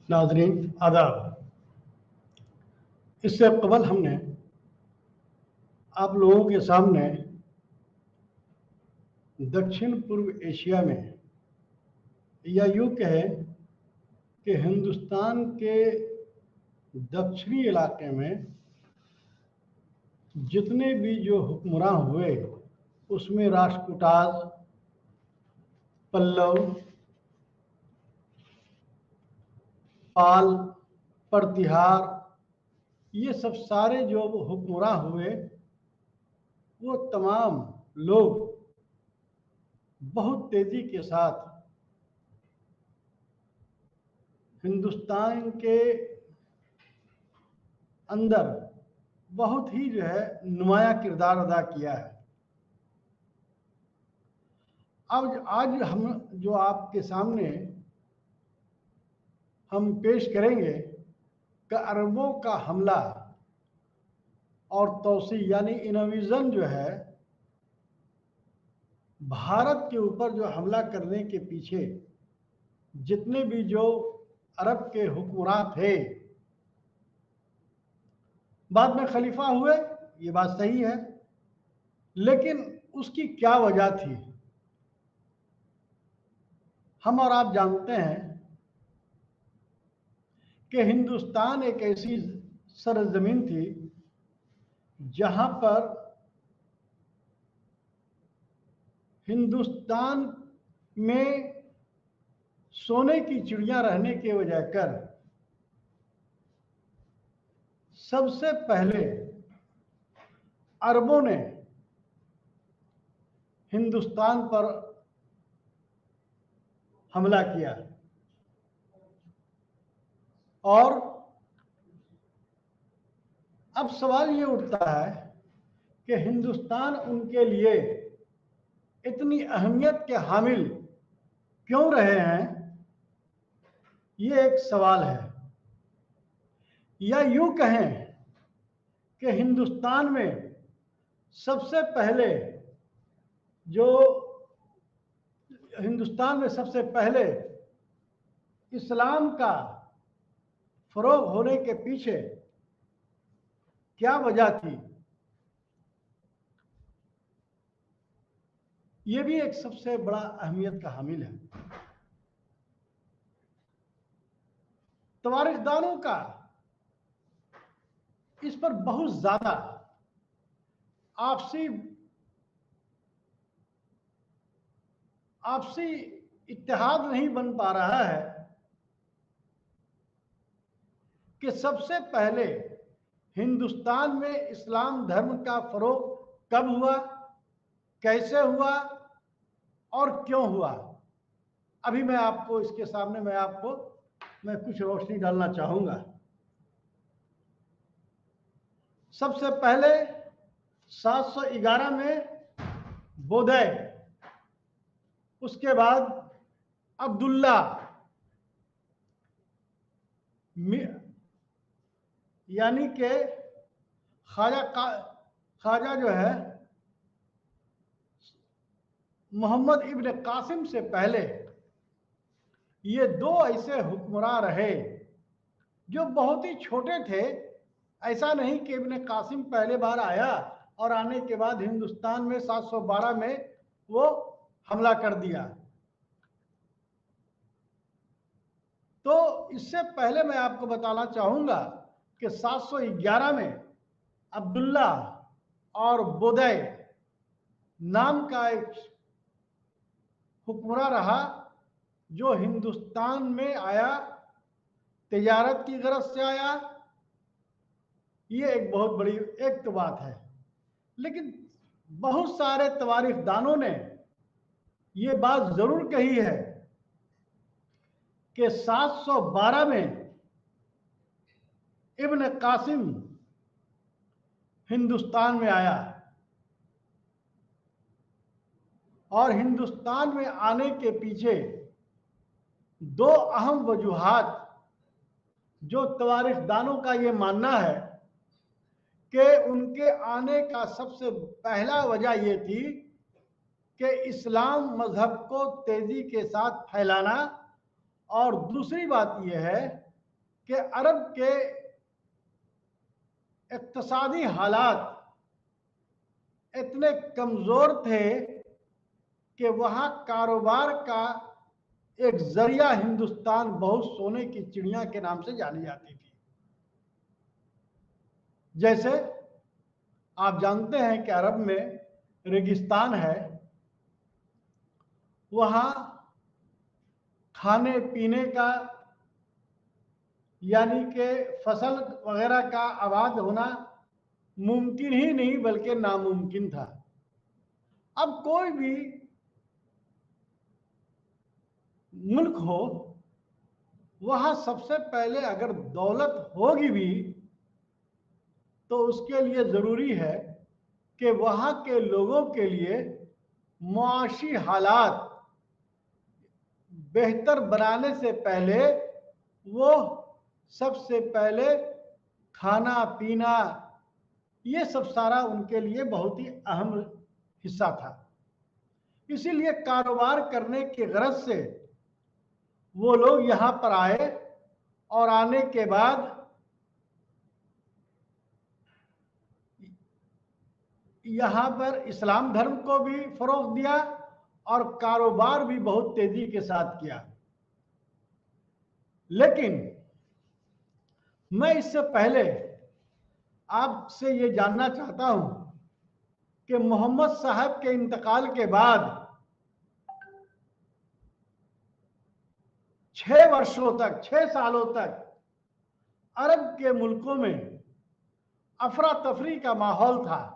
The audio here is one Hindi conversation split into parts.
नाज़रीन आदाब। इससे कबल हमने आप लोगों के सामने दक्षिण पूर्व एशिया में, या यूँ कहें कि हिंदुस्तान के दक्षिणी इलाके में जितने भी जो हुक्मरान हुए उसमें राष्ट्रकूटाज, पल्लव, पाल, प्रतिहार, ये सब सारे जो हुक्मरान हुए वो तमाम लोग बहुत तेजी के साथ हिंदुस्तान के अंदर बहुत ही जो है नुमाया किरदार अदा किया है। अब आज हम जो आपके सामने हम पेश करेंगे कि अरबों का हमला और तौसी यानी इन्वेजन जो है भारत के ऊपर जो हमला करने के पीछे जितने भी जो अरब के हुक्मरान थे, बाद में खलीफा हुए, ये बात सही है, लेकिन उसकी क्या वजह थी हम और आप जानते हैं कि हिंदुस्तान एक ऐसी सरजमीन थी जहां पर हिंदुस्तान में सोने की चिड़िया रहने के वजह कर सबसे पहले अरबों ने हिंदुस्तान पर हमला किया और अब सवाल ये उठता है कि हिंदुस्तान उनके लिए इतनी अहमियत के हामिल क्यों रहे हैं, ये एक सवाल है। या यूं कहें कि हिंदुस्तान में सबसे पहले इस्लाम का फरोग होने के पीछे क्या वजह थी, ये भी एक सबसे बड़ा अहमियत का हामिल है। तवारीखदानों का इस पर बहुत ज्यादा आपसी इत्तेहाद नहीं बन पा रहा है कि सबसे पहले हिंदुस्तान में इस्लाम धर्म का फरोग कब हुआ, कैसे हुआ और क्यों हुआ। अभी मैं आपको इसके सामने मैं कुछ रोशनी डालना चाहूंगा। सबसे पहले 711 में बोधय, उसके बाद अब्दुल्ला यानी कि ख्वाजा जो है मोहम्मद इब्न कासिम से पहले ये दो ऐसे हुक्मरान रहे जो बहुत ही छोटे थे। ऐसा नहीं कि इब्न कासिम पहले बार आया और आने के बाद हिंदुस्तान में 712 में वो हमला कर दिया। तो इससे पहले मैं आपको बताना चाहूंगा कि 711 में अब्दुल्ला और बोधय नाम का एक हुक्मरान रहा जो हिंदुस्तान में आया, तिजारत की गरज से आया। ये एक बहुत बड़ी एक तो बात है, लेकिन बहुत सारे तवारीखदानों ने ये बात जरूर कही है कि 712 में इब्न कासिम हिंदुस्तान में आया और हिंदुस्तान में आने के पीछे दो अहम वजूहात जो तवारीखदानों का ये मानना है कि उनके आने का सबसे पहला वजह ये थी कि इस्लाम मजहब को तेजी के साथ फैलाना, और दूसरी बात यह है कि अरब के इक्तिसादी हालात इतने कमज़ोर थे कि वहाँ कारोबार का एक जरिया हिंदुस्तान बहुत सोने की चिड़िया के नाम से जानी जाती थी। जैसे आप जानते हैं कि अरब में रेगिस्तान है, वहाँ खाने पीने का यानी कि फसल वगैरह का आबाद होना मुमकिन ही नहीं बल्कि नामुमकिन था। अब कोई भी मुल्क हो, वहाँ सबसे पहले अगर दौलत होगी भी तो उसके लिए ज़रूरी है कि वहाँ के लोगों के लिए मुआशी हालात बेहतर बनाने से पहले वो सबसे पहले खाना पीना ये सब सारा उनके लिए बहुत ही अहम हिस्सा था। इसीलिए कारोबार करने की गरज से वो लोग यहाँ पर आए और आने के बाद यहाँ पर इस्लाम धर्म को भी फरोग दिया और कारोबार भी बहुत तेजी के साथ किया। लेकिन मैं इससे पहले आपसे ये जानना चाहता हूं कि मोहम्मद साहब के इंतकाल के बाद 6 वर्षों तक, 6 सालों तक अरब के मुल्कों में अफरा तफरी का माहौल था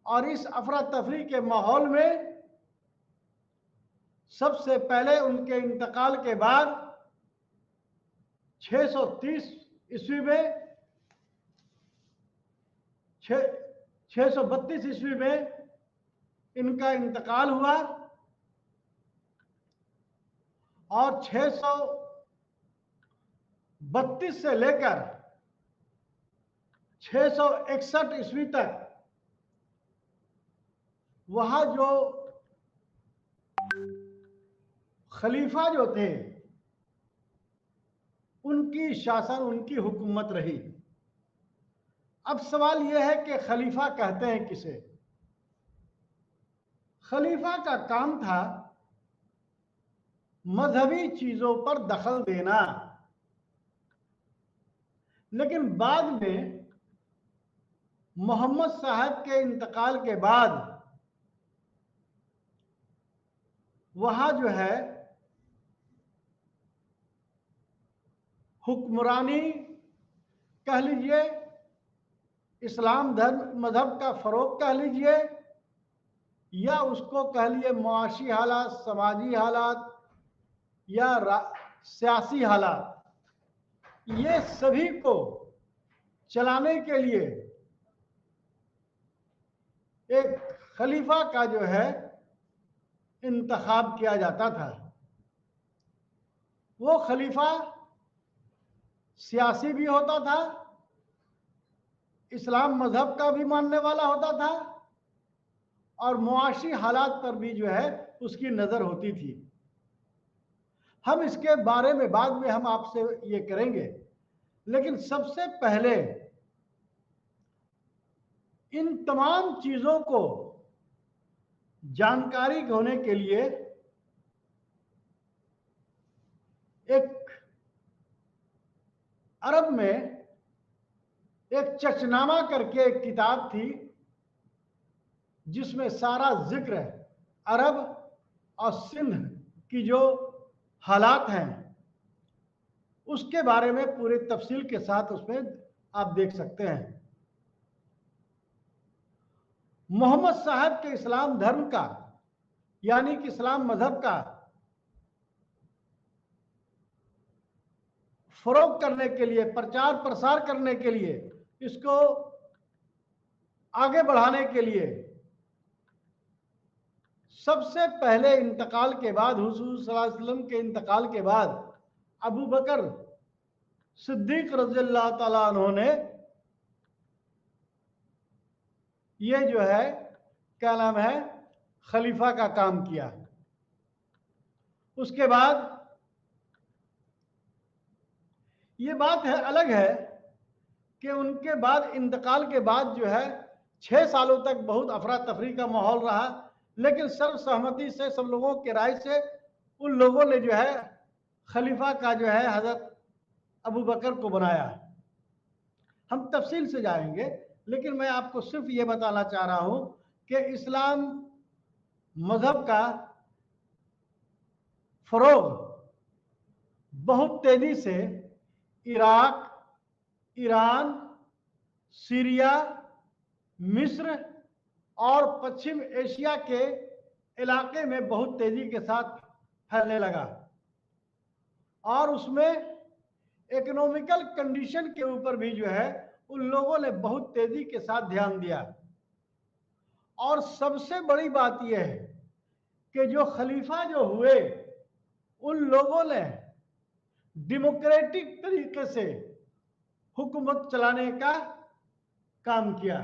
और इस अफरा तफरी के माहौल में सबसे पहले उनके इंतकाल के बाद 630 ईस्वी में 632 ईस्वी में इनका इंतकाल हुआ और 632 से लेकर 661 ईस्वी तक वहां जो खलीफा जो थे उनकी शासन, उनकी हुकूमत रही। अब सवाल यह है कि खलीफा कहते हैं किसे? खलीफा का काम था मजहबी चीजों पर दखल देना, लेकिन बाद में मोहम्मद साहब के इंतकाल के बाद वहां जो है हुक्मरानी कह लीजिए, इस्लाम धर्म मजहब का फरोग कह लीजिए, या उसको कह लिए मुआशी हालात, समाजी हालात या सियासी हालात, ये सभी को चलाने के लिए एक खलीफा का जो है इंतखाब किया जाता था। वो खलीफा सियासी भी होता था, इस्लाम मजहब का भी मानने वाला होता था और मुआशी हालात पर भी जो है उसकी नज़र होती थी। हम इसके बारे में बाद में हम आपसे ये करेंगे, लेकिन सबसे पहले इन तमाम चीज़ों को जानकारी होने के लिए एक अरब में एक चचनामा करके एक किताब थी जिसमें सारा जिक्र अरब और सिंध की जो हालात हैं उसके बारे में पूरे तफसील के साथ उसमें आप देख सकते हैं। मोहम्मद साहब के इस्लाम धर्म का यानी कि इस्लाम मजहब का फरोग करने के लिए, प्रचार प्रसार करने के लिए, इसको आगे बढ़ाने के लिए सबसे पहले इंतकाल के बाद, हुजूर सल्लल्लाहु अलैहि वसल्लम के इंतकाल के बाद अबू बकर सिद्दीक रज़ियल्लाहु ताला अन्हु ने ये जो है क्या नाम है खलीफा का काम किया। उसके बाद ये बात है अलग है कि उनके बाद इंतकाल के बाद जो है 6 सालों तक बहुत अफरा तफरी का माहौल रहा, लेकिन सर्वसहमति से सब लोगों के राय से उन लोगों ने जो है खलीफा का जो है हजरत अबू बकर को बनाया। हम तफसील से जाएंगे, लेकिन मैं आपको सिर्फ ये बताना चाह रहा हूं कि इस्लाम मजहब का फरोग बहुत तेजी से इराक, ईरान, सीरिया, मिस्र और पश्चिम एशिया के इलाके में बहुत तेजी के साथ फैलने लगा और उसमें इकोनॉमिकल कंडीशन के ऊपर भी जो है उन लोगों ने बहुत तेजी के साथ ध्यान दिया। और सबसे बड़ी बात यह है कि जो खलीफा जो हुए उन लोगों ने डेमोक्रेटिक तरीके से हुकूमत चलाने का काम किया।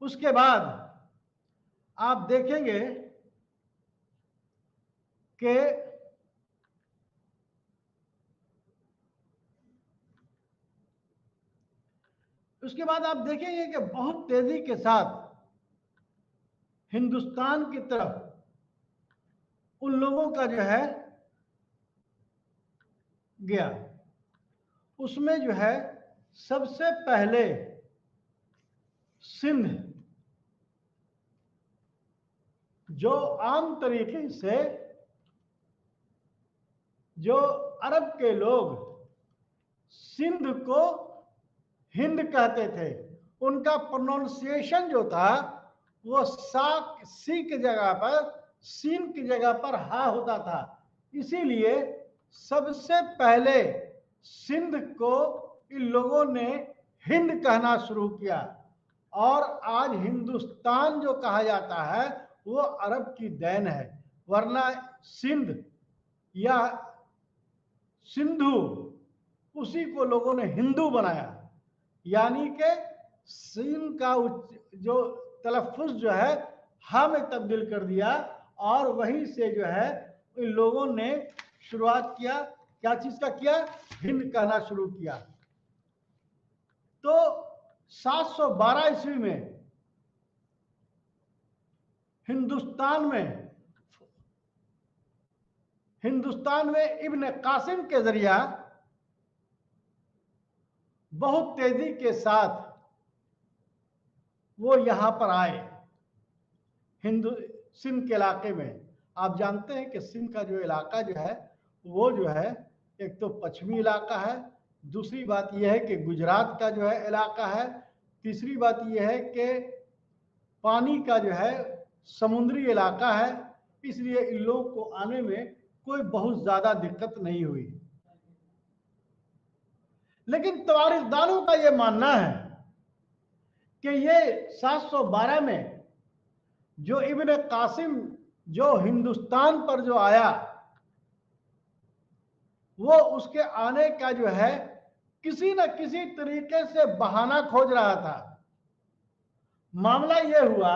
उसके बाद आप देखेंगे कि उसके बाद आप देखेंगे कि बहुत तेजी के साथ हिंदुस्तान की तरफ उन लोगों का जो है गया। उसमें जो है सबसे पहले सिंध, जो आम तरीके से जो अरब के लोग सिंध को हिंद कहते थे, उनका प्रोनाउंसिएशन जो था वो सी की जगह पर सीन की जगह पर हा होता था। इसीलिए सबसे पहले सिंध को इन लोगों ने हिंद कहना शुरू किया और आज हिंदुस्तान जो कहा जाता है वो अरब की देन है, वरना सिंध या सिंधु उसी को लोगों ने हिंदू बनाया, यानी कि सीन का जो तलफ़ुज़ जो है हा में तब्दील कर दिया और वहीं से जो है इन लोगों ने शुरुआत किया, क्या चीज का किया, हिंद कहना शुरू किया। तो 712 ईस्वी में हिंदुस्तान में इब्न कासिम के जरिया बहुत तेजी के साथ वो यहां पर आए सिंध के इलाके में। आप जानते हैं कि सिंध का जो इलाका जो है वो जो है एक तो पश्चिमी इलाका है, दूसरी बात यह है कि गुजरात का जो है इलाका है, तीसरी बात यह है कि पानी का जो है समुद्री इलाका है, इसलिए इन लोगों को आने में कोई बहुत ज्यादा दिक्कत नहीं हुई। लेकिन तवारीखदानों का यह मानना है कि ये 712 में जो इब्न कासिम जो हिंदुस्तान पर जो आया वो उसके आने का जो है किसी न किसी तरीके से बहाना खोज रहा था। मामला यह हुआ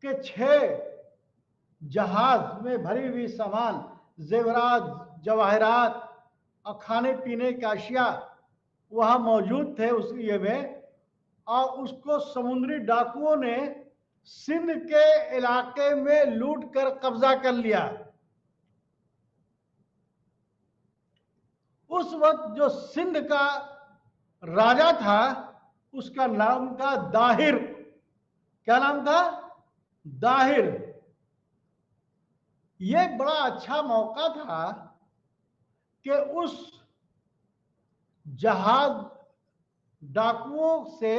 कि 6 जहाज में भरी हुई सामान, जेवरात, जवाहरात और खाने पीने की अशिया वहां मौजूद थे उस ये में, और उसको समुद्री डाकुओं ने सिंध के इलाके में लूट कर कब्जा कर लिया। उस वक्त जो सिंध का राजा था उसका नाम था दाहिर। क्या नाम था? दाहिर। यह बड़ा अच्छा मौका था कि उस जहाज डाकुओं से,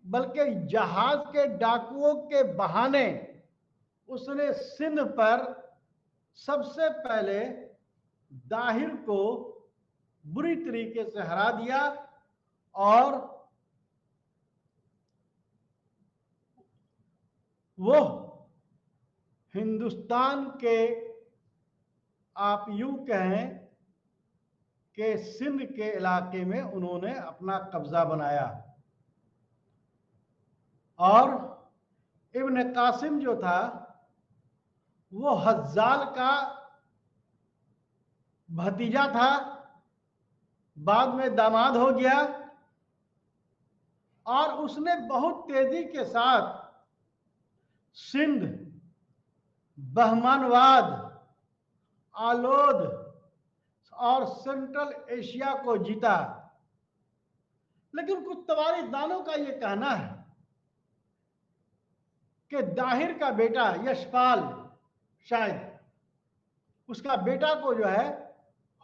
बल्कि जहाज के डाकुओं के बहाने उसने सिंध पर सबसे पहले दाहिर को बुरी तरीके से हरा दिया और वो हिंदुस्तान के, आप यूं कहें कि सिंध के इलाके में उन्होंने अपना कब्जा बनाया। और इब्न कासिम जो था वो हज्जाल का भतीजा था, बाद में दामाद हो गया, और उसने बहुत तेजी के साथ सिंध, बहमानवाद, आलोद और सेंट्रल एशिया को जीता। लेकिन कुछ तवारीखदानों का यह कहना है कि दाहिर का बेटा यशपाल, शायद उसका बेटा को जो है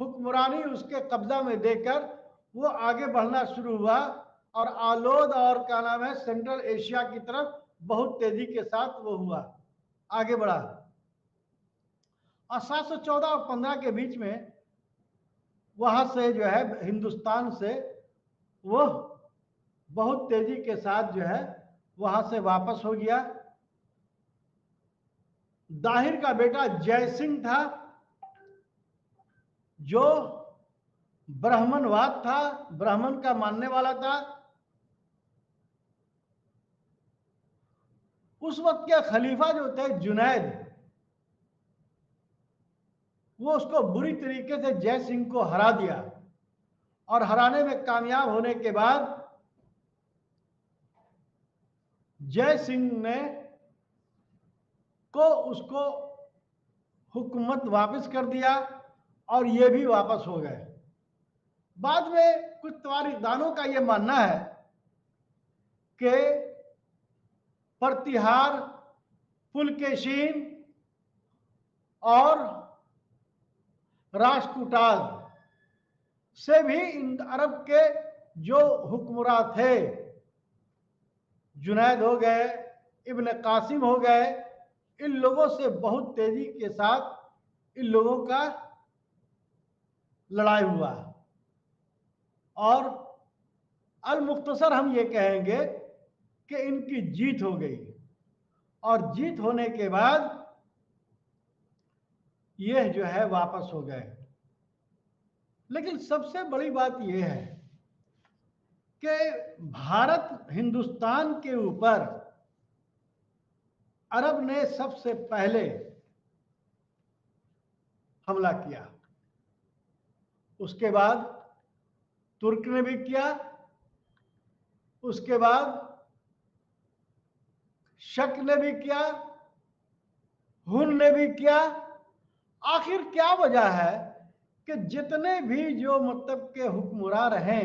हुक्मरानी उसके कब्जा में देकर वो आगे बढ़ना शुरू हुआ और आलोद और क्या नाम है सेंट्रल एशिया की तरफ बहुत तेजी के साथ वो हुआ, आगे बढ़ा। और 714 और 15 के बीच में वहां से जो है हिंदुस्तान से वो बहुत तेजी के साथ जो है वहां से वापस हो गया। दाहिर का बेटा जय सिंह था, जो ब्राह्मणवाद था, ब्राह्मण का मानने वाला था। उस वक्त के खलीफा जो थे जुनैद, वो उसको बुरी तरीके से जय सिंह को हरा दिया, और हराने में कामयाब होने के बाद जय सिंह ने को उसको हुकूमत वापस कर दिया और ये भी वापस हो गए। बाद में कुछ तारीखदानों का यह मानना है कि प्रतिहार, पुलकेशीन और राष्ट्रकूटाल से भी इन अरब के जो हुक्मरान थे, जुनैद हो गए, इब्न कासिम हो गए, इन लोगों से बहुत तेजी के साथ इन लोगों का लड़ाई हुआ। और अल मुख्तसर हम ये कहेंगे कि इनकी जीत हो गई, और जीत होने के बाद यह जो है वापस हो गए। लेकिन सबसे बड़ी बात यह है कि भारत हिंदुस्तान के ऊपर अरब ने सबसे पहले हमला किया, उसके बाद तुर्क ने भी किया, उसके बाद शक ने भी किया, हुन ने भी किया। आखिर क्या वजह है कि जितने भी जो मतलब के हुक्मरान रहे,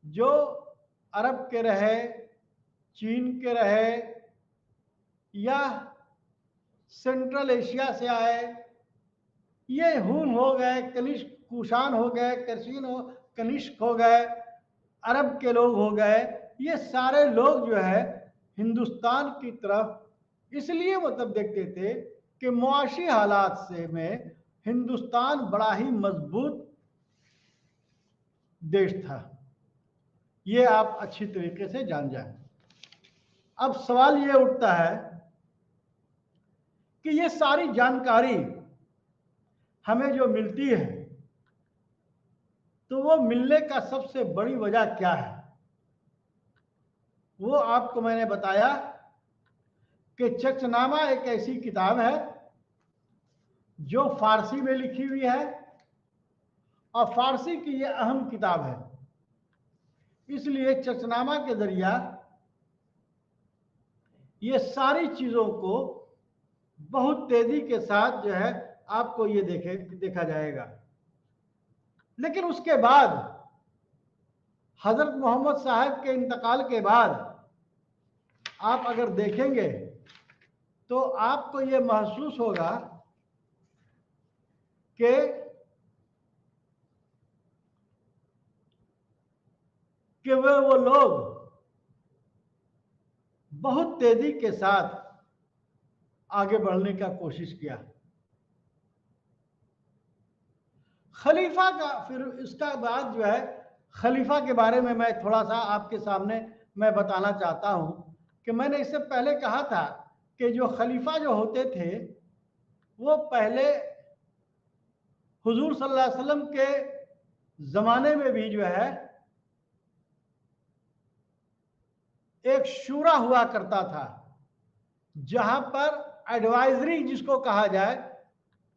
जो अरब के रहे, चीन के रहे, या सेंट्रल एशिया से आए, ये हुन हो गए, कनिष्क कुषाण हो गए, कनिष्क हो गए, अरब के लोग हो गए, ये सारे लोग जो है हिंदुस्तान की तरफ इसलिए मतलब देखते थे कि मुआशी हालात से में हिंदुस्तान बड़ा ही मजबूत देश था। ये आप अच्छी तरीके से जान जाएं। अब सवाल ये उठता है कि ये सारी जानकारी हमें जो मिलती है, तो वो मिलने का सबसे बड़ी वजह क्या है? वो आपको मैंने बताया कि चचनामा एक ऐसी किताब है जो फारसी में लिखी हुई है, और फारसी की ये अहम किताब है, इसलिए चचनामा के जरिया ये सारी चीजों को बहुत तेजी के साथ जो है आपको ये देखा जाएगा। लेकिन उसके बाद हजरत मोहम्मद साहब के इंतकाल के बाद आप अगर देखेंगे तो आपको ये महसूस होगा कि वो लोग बहुत तेजी के साथ आगे बढ़ने का कोशिश किया। खलीफा का, फिर इसका बाद जो है खलीफा के बारे में मैं थोड़ा सा आपके सामने मैं बताना चाहता हूं कि मैंने इससे पहले कहा था कि जो खलीफा जो होते थे वो पहले हुजूर सल्लल्लाहु अलैहि वसल्लम के जमाने में भी जो है एक शूरा हुआ करता था, जहां पर एडवाइजरी जिसको कहा जाए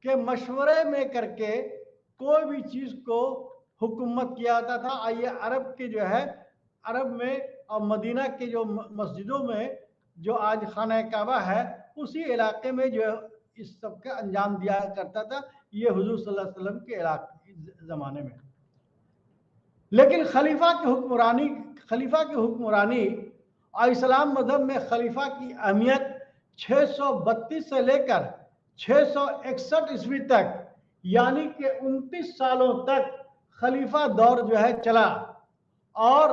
कि मशवरे में करके कोई भी चीज को हुकूमत किया जाता था। आइए अरब के जो है, अरब में और मदीना के जो मस्जिदों में जो आज खाना काबा है, उसी इलाके में जो इस सब का अंजाम दिया करता था, ये हुजूर सल्लल्लाहु अलैहि वसल्लम के इलाके ज़माने में। लेकिन खलीफा की हुक्मरानी और इस्लाम मजहब में खलीफा की अहमियत 632 से लेकर 661 ईस्वी तक, यानी कि 29 सालों तक खलीफा दौर जो है चला। और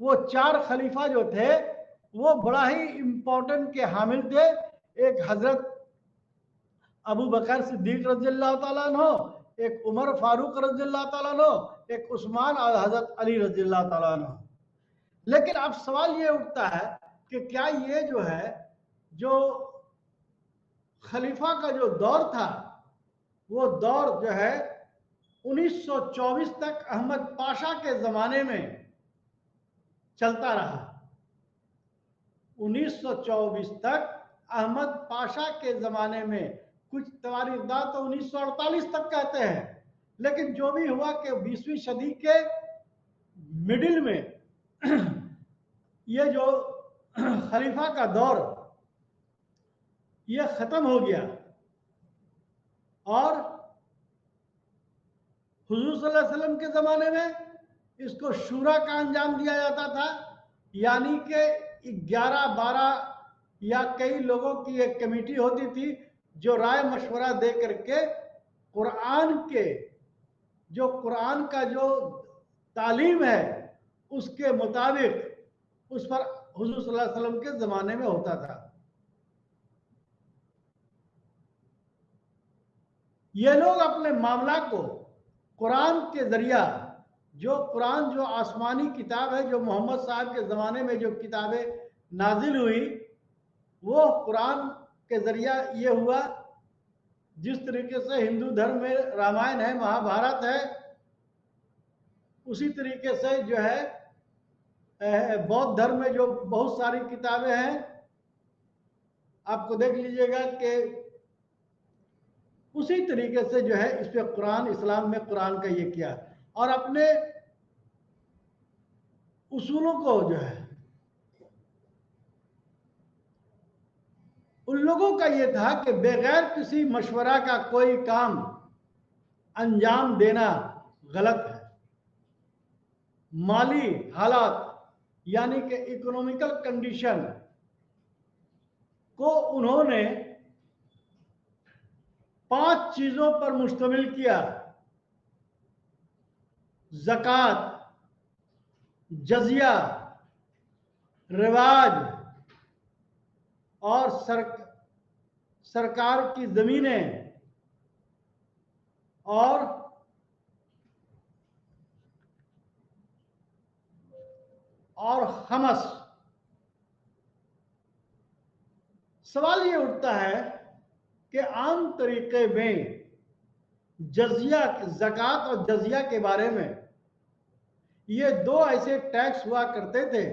वो 4 खलीफा जो थे वो बड़ा ही इम्पोर्टेंट के हामिल थे। एक हजरत अबू बकर सिद्दीक रज़ियल्लाहु ताला अन्हु, एक उमर फारूक रज़ियल्लाहु ताला अन्हु, एक उस्मान और हजरत अली रज़ियल्लाहु ताला अन्हु। लेकिन अब सवाल ये उठता है कि क्या ये जो है, जो खलीफा का जो दौर था, वो दौर जो है 1924 तक अहमद पाशा के ज़माने में चलता रहा। 1924 तक अहमद पाशा के ज़माने में, कुछ तवारीखदार तो 1948 तक कहते हैं, लेकिन जो भी हुआ कि 20वीं सदी के मिडिल में ये जो खलीफा का दौर ये ख़त्म हो गया और हुजूर सल्लल्लाहु अलैहि वसल्लम के ज़माने में इसको शूरा का अंजाम दिया जाता था, यानी कि 11-12 या कई लोगों की एक कमेटी होती थी जो राय मशवरा दे करके कुरान का जो तालीम है उसके मुताबिक उस पर हुजूर सल्लल्लाहु अलैहि वसल्लम के ज़माने में होता था। ये लोग अपने मामला को कुरान के जरिया, कुरान जो आसमानी किताब है, जो मोहम्मद साहब के ज़माने में जो किताबें नाजिल हुई, वो कुरान के जरिया ये हुआ। जिस तरीके से हिंदू धर्म में रामायण है, महाभारत है, उसी तरीके से जो है बौद्ध धर्म में जो बहुत सारी किताबें हैं, आपको देख लीजिएगा कि उसी तरीके से जो है इस पे कुरान, इस्लाम में कुरान का ये किया। और अपने उसूलों को जो है, उन लोगों का ये था कि बगैर किसी मशवरा का कोई काम अंजाम देना गलत है। माली हालात यानी कि इकोनॉमिकल कंडीशन को उन्होंने 5 चीजों पर मुश्तमिल किया: ज़कात, जजिया, रिवाज और सरकार की जमीनें और खमस। सवाल ये उठता है कि आम तरीके में जजिया, ज़कात और जजिया के बारे में, ये 2 ऐसे टैक्स हुआ करते थे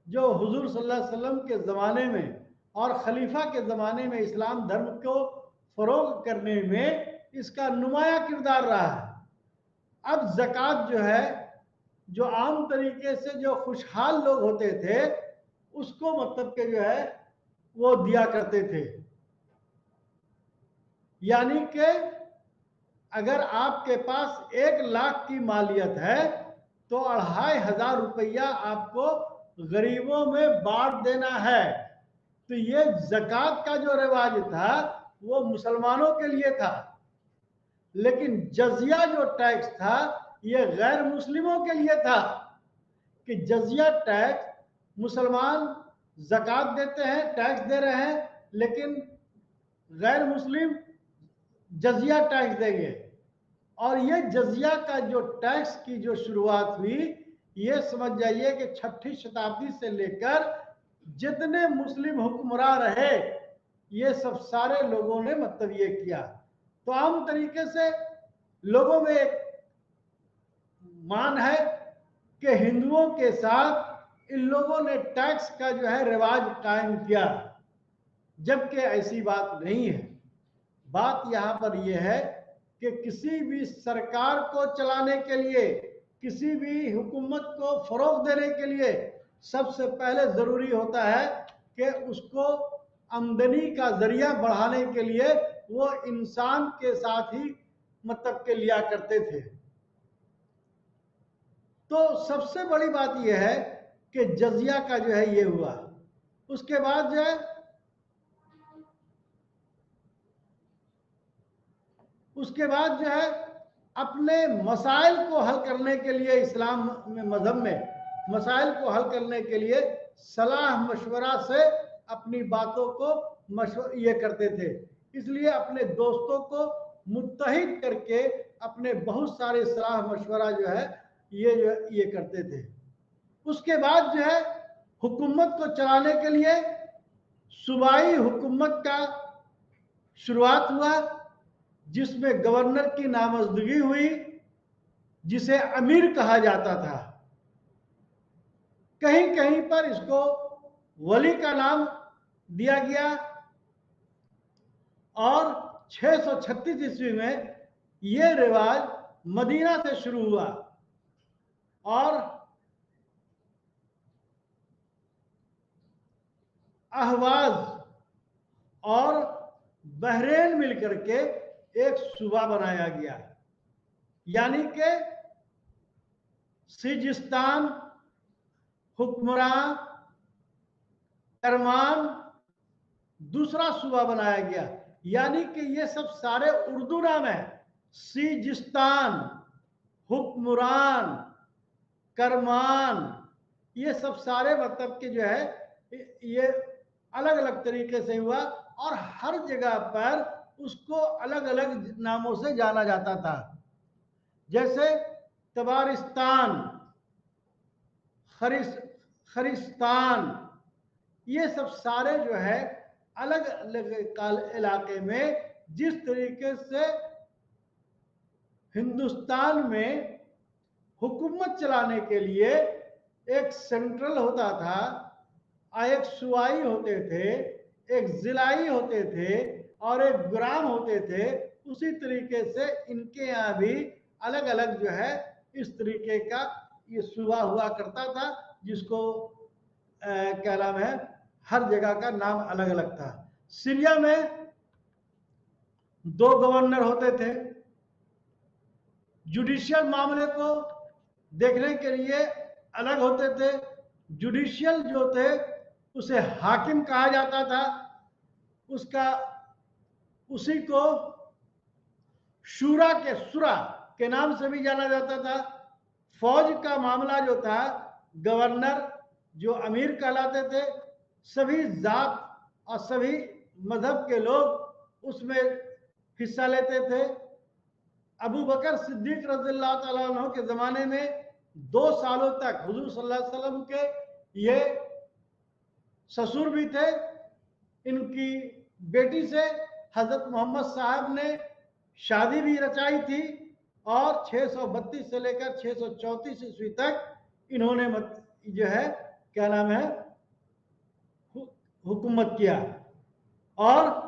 जो हुजूर सल्लल्लाहु अलैहि वसल्लम के ज़माने में और खलीफा के ज़माने में इस्लाम धर्म को फ़रोग़ करने में इसका नुमाया किरदार रहा है। अब ज़कात जो है, जो आम तरीके से जो खुशहाल लोग होते थे उसको मतलब के जो है वो दिया करते थे। यानी कि अगर आपके पास 1 लाख की मालियत है तो 2500 रुपया आपको गरीबों में बांट देना है। तो ये ज़कात का जो रिवाज था वो मुसलमानों के लिए था, लेकिन जजिया जो टैक्स था ये गैर मुस्लिमों के लिए था। कि जजिया टैक्स, मुसलमान ज़कात देते हैं, टैक्स दे रहे हैं, लेकिन गैर मुस्लिम जजिया टैक्स देंगे। और ये जजिया का जो टैक्स की जो शुरुआत हुई, ये समझ जाइए कि 6ठी शताब्दी से लेकर जितने मुस्लिम हुक्मरान रहे, ये सब सारे लोगों ने मतलब ये किया। तो आम तरीके से लोगों में एक मान है कि हिंदुओं के साथ इन लोगों ने टैक्स का जो है रिवाज कायम किया, जबकि ऐसी बात नहीं है। बात यहाँ पर यह है कि किसी भी सरकार को चलाने के लिए, किसी भी हुकूमत को फरोग देने के लिए सबसे पहले जरूरी होता है कि उसको आमदनी का जरिया बढ़ाने के लिए वो इंसान के साथ ही मतलब के लिया करते थे। तो सबसे बड़ी बात यह है कि जजिया का जो है ये हुआ। उसके बाद जो है अपने मसाइल को हल करने के लिए, इस्लाम में मजहब में मसाइल को हल करने के लिए सलाह मशवरा से अपनी बातों को ये करते थे। इसलिए अपने दोस्तों को मुत्तहिद करके अपने बहुत सारे सलाह मशवरा जो है ये करते थे। उसके बाद जो है हुकूमत को चलाने के लिए सूबाई हुकूमत का शुरुआत हुआ, जिसमें गवर्नर की नामजदगी हुई, जिसे अमीर कहा जाता था। कहीं कहीं पर इसको वली का नाम दिया गया। और 636 ईस्वी में यह रिवाज मदीना से शुरू हुआ और अहवाज और बहरेन मिलकर के एक सूबा बनाया गया, यानी कि सिजिस्तान, हुक्मरान, करमान दूसरा सूबा बनाया गया। यानी कि ये सब सारे उर्दू नाम है। सिजिस्तान, हुक्मरान, करमान, ये सब सारे मतलब के जो है ये अलग अलग तरीके से हुआ और हर जगह पर उसको अलग अलग नामों से जाना जाता था। जैसे तबारिस्तान, खरिस्तान, ये सब सारे जो है अलग अलग इलाके में जिस तरीके से हिंदुस्तान में हुकूमत चलाने के लिए एक सेंट्रल होता था, एक सूबाई होते थे, एक जिलाई होते थे और एक ग्राम होते थे, उसी तरीके से इनके यहाँ भी अलग अलग जो है इस तरीके का ये सूबा हुआ करता था, जिसको क्या नाम है, हर जगह का नाम अलग अलग था। सीरिया में 2 गवर्नर होते थे। जुडिशियल मामले को देखने के लिए अलग होते थे। जुडिशियल जो थे उसे हाकिम कहा जाता था, उसी को शूरा के नाम से भी जाना जाता था। फौज का मामला जो था, गवर्नर जो अमीर कहलाते थे, सभी जात और सभी मजहब के लोग उसमें हिस्सा लेते थे। अबू बकर सिद्दीक रज़ियल्लाहु ताला अन्हु के ज़माने में 2 सालों तक हुजूर सल्लल्लाहु अलैहि वसल्लम के ये ससुर भी थे। इनकी बेटी से हजरत मोहम्मद साहब ने शादी भी रचाई थी और 632 से लेकर 634 ईस्वी तक इन्होंने जो है क्या नाम है हुकूमत किया। और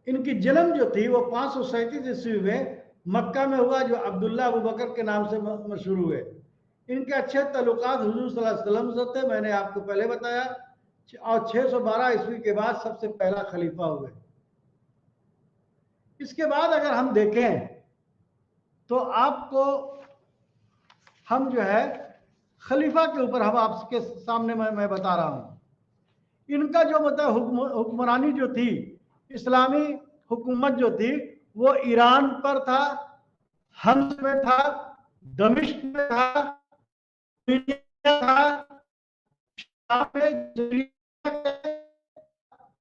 इनकी जन्म जो थी वो 537 ईस्वी में मक्का में हुआ, जो अब्दुल्ला अबू बकर के नाम से मशहूर हुए। इनके अच्छे तल्लुकात हुजूर सल्लल्लाहु अलैहि वसल्लम से थे, मैंने आपको पहले बताया। और 612 ईस्वी के बाद सबसे पहला खलीफा हुए। इसके बाद अगर हम देखें तो आपको हम जो है खलीफा के ऊपर हम आपके सामने मैं बता रहा हूं। इनका जो मतलब हुक्मरानी जो थी, इस्लामी हुकूमत जो थी, वो ईरान पर था, हम्स में था, दमिश्क में था,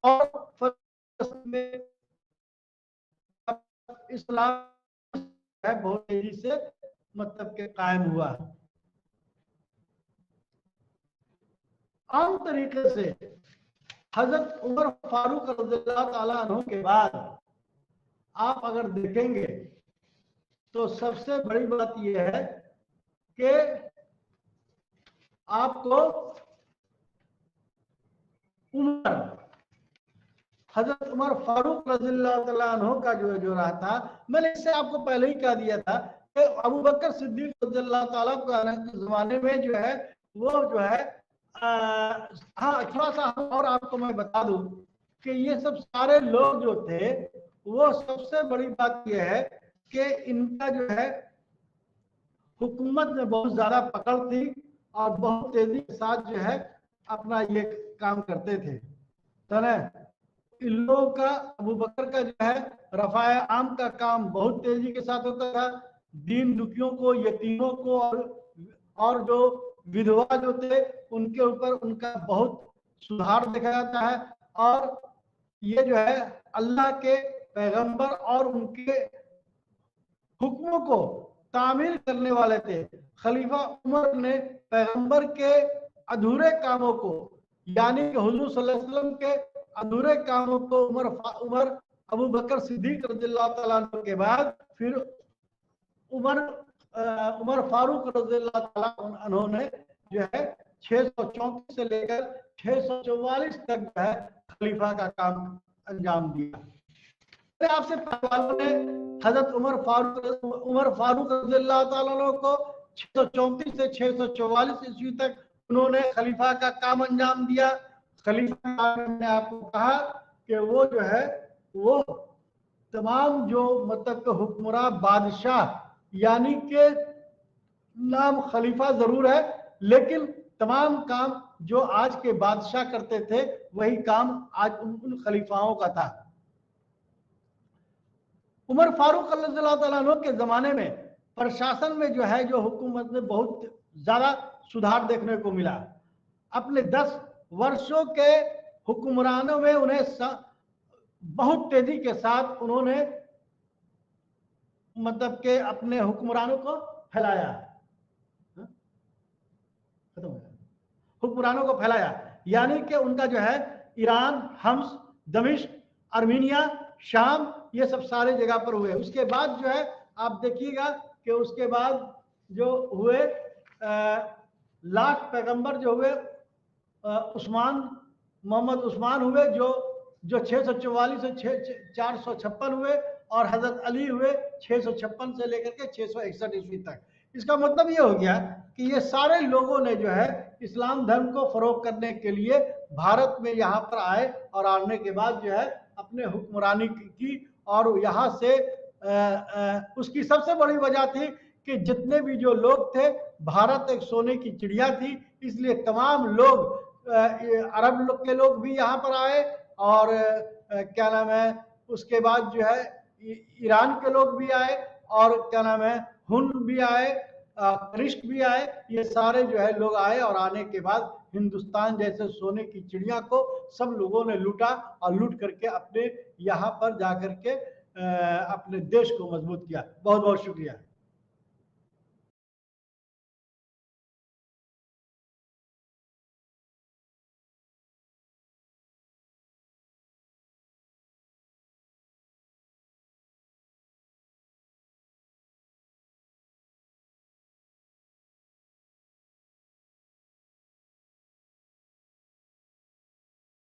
और इस्लाम बहुत तेजी से मतलब के कायम हुआ। आम तरीके से हजरत उमर फारूक रज़ियल्लाहु ताला अन्हु के बाद आप अगर देखेंगे तो सबसे बड़ी बात यह है कि आपको उमर हजरत उमर फारूक रज़ियल्लाहु तआला अन्हु का जो रहा था, मैंने इससे आपको पहले ही कह दिया था कि अबू बकर सिद्दीक रज़ियल्लाहु तआला के ज़माने में जो है वो जो है हाँ, थोड़ा सा और आपको मैं बता दूं कि ये सब सारे लोग जो थे, वो सबसे बड़ी बात यह है कि इनका जो है हुकूमत में बहुत ज्यादा पकड़ थी और बहुत तेजी के साथ जो है अपना ये काम करते थे। तो ना इन लोगों का, अबू बकर का जो है रफाए आम का काम बहुत तेजी के साथ होता था। दीन दुखियों को, यतीमों को और जो विधवा जो थे उनके ऊपर उनका बहुत सुधार देखा जाता है। और ये जो है अल्लाह के पैगंबर और उनके हुक्मों को तामील करने वाले थे। खलीफा उमर ने पैगंबर के अधूरे कामों को, यानी कि हुजूर सल्लल्लाहु अलैहि वसल्लम के अधूरे कामों को उमर अबू बकर सिद्दीक रज़ियल्लाहु तआला अन्हु के बाद फिर उमर फारूक रज़ियल्लाहु तआला अन्हु ने जो है 634 से लेकर 644 तक जो है खलीफा का काम अंजाम दिया। आपसे वालों ने हजरत उमर फारूक रज़ियल्लाहु तआला अन्हु को 634 से 644 ईस्वी तक उन्होंने खलीफा का काम अंजाम दिया। खलीफा ने आपको कहा कि वो जो है वो तमाम जो मतलब हुक्मरान बादशाह, यानी के नाम खलीफा जरूर है लेकिन तमाम काम जो आज के बादशाह करते थे वही काम आज उन खलीफाओं का था। उमर फारूक रज़ियल्लाहु तआला अन्हु के ज़माने में प्रशासन में जो है जो हुकूमत में बहुत ज़्यादा सुधार देखने को मिला। अपने 10 वर्षों के हुक्मरानों में उन्हें बहुत तेजी के साथ उन्होंने मतलब के अपने हुक्मरानों को फैलाया, हुक्मरानों को फैलाया, यानी कि उनका जो है ईरान, हम्स, दमिश्क, आर्मीनिया, शाम, ये सब सारे जगह पर हुए। उसके बाद जो है आप देखिएगा कि उसके बाद जो हुए लाख पैगंबर जो हुए, मोहम्मद उस्मान हुए जो 644 से 456 हुए, और हजरत अली हुए 656 से लेकर के 661 ईस्वी तक। इसका मतलब ये हो गया कि ये सारे लोगों ने जो है इस्लाम धर्म को फरोग करने के लिए भारत में यहाँ पर आए और आने के बाद जो है अपने हुक्मरानी की। और यहाँ से उसकी सबसे बड़ी वजह थी कि जितने भी जो लोग थे, भारत एक सोने की चिड़िया थी, इसलिए तमाम लोग अरब लोग के लोग भी यहाँ पर आए और क्या नाम है उसके बाद जो है ईरान के लोग भी आए और क्या नाम है हुन भी आए, कनिष्क भी आए। ये सारे जो है लोग आए और आने के बाद हिंदुस्तान जैसे सोने की चिड़िया को सब लोगों ने लूटा और लूट करके अपने यहाँ पर जाकर के अपने देश को मजबूत किया। बहुत बहुत शुक्रिया।